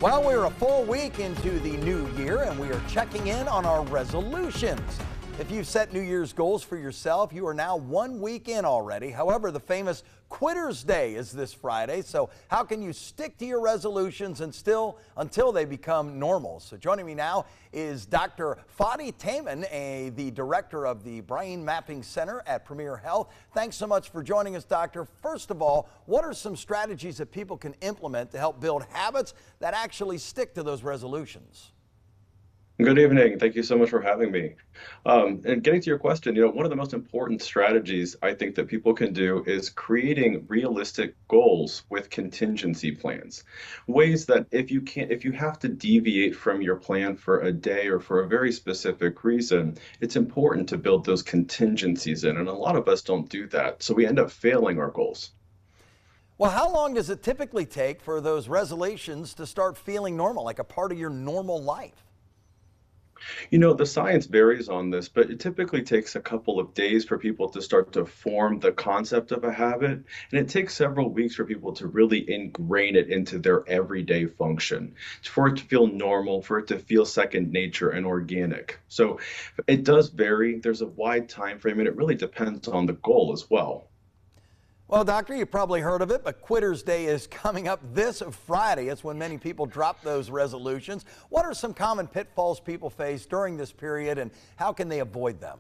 Well, we're a full week into the new year and we are checking in on our resolutions. If you've set New Year's goals for yourself, you are now 1 week in already. However, the famous Quitter's Day is this Friday. So how can you stick to your resolutions and until they become normal? So joining me now is Dr. Fadi Tayim, the director of the Brain Mapping Center at Premier Health. Thanks so much for joining us, Doctor. First of all, what are some strategies that people can implement to help build habits that actually stick to those resolutions? Good evening. Thank you so much for having me. And getting to your question, one of the most important strategies I think that people can do is creating realistic goals with contingency plans. Ways that if you have to deviate from your plan for a day or for a very specific reason, it's important to build those contingencies in. And a lot of us don't do that. So we end up failing our goals. Well, how long does it typically take for those resolutions to start feeling normal, like a part of your normal life? The science varies on this, but it typically takes a couple of days for people to start to form the concept of a habit, and it takes several weeks for people to really ingrain it into their everyday function, for it to feel normal, for it to feel second nature and organic. So it does vary. There's a wide time frame, and it really depends on the goal as well. Well, Doctor, you've probably heard of it, but Quitter's Day is coming up this Friday. It's when many people drop those resolutions. What are some common pitfalls people face during this period, and how can they avoid them?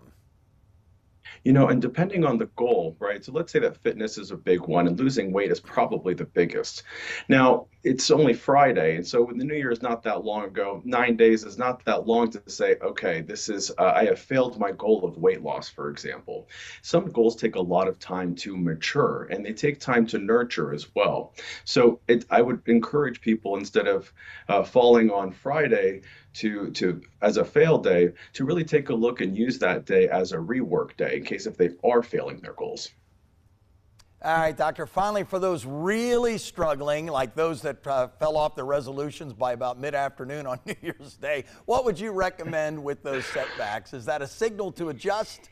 And depending on the goal, right? So let's say that fitness is a big one and losing weight is probably the biggest. Now, it's only Friday, and so when the New Year is not that long ago, 9 days is not that long to say, okay, this is, I have failed my goal of weight loss, for example. Some goals take a lot of time to mature and they take time to nurture as well. So I would encourage people, instead of falling on Friday to as a fail day, to really take a look and use that day as a rework day in case if they are failing their goals. All right, Doctor, finally, for those really struggling, like those that fell off their resolutions by about mid-afternoon on New Year's Day, what would you recommend with those setbacks? Is that a signal to adjust?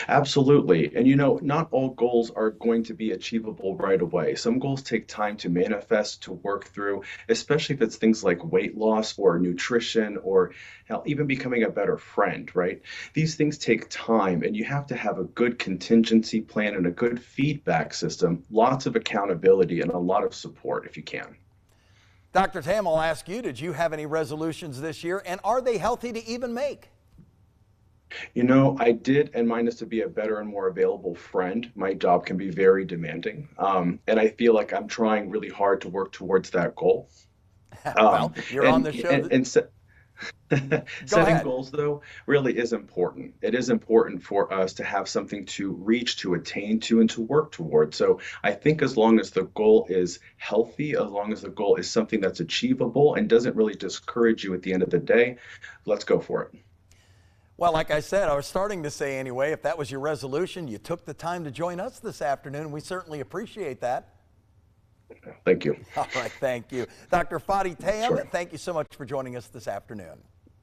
Absolutely. And not all goals are going to be achievable right away. Some goals take time to manifest, to work through, especially if it's things like weight loss or nutrition or hell, even becoming a better friend, right? These things take time, and you have to have a good contingency plan and a good feedback system, lots of accountability, and a lot of support if you can. Dr. Tam, I'll ask you, did you have any resolutions this year, and are they healthy to even make? I did, and mine is to be a better and more available friend. My job can be very demanding, and I feel like I'm trying really hard to work towards that goal. Well, you're on the show. Setting goals, though, really is important. It is important for us to have something to reach, to attain to, and to work toward. So I think as long as the goal is healthy, as long as the goal is something that's achievable and doesn't really discourage you at the end of the day, let's go for it. Well, like I said, I was starting to say anyway, if that was your resolution, you took the time to join us this afternoon. We certainly appreciate that. Thank you. All right, thank you. Dr. Fadi Tayim, Sure. Thank you so much for joining us this afternoon.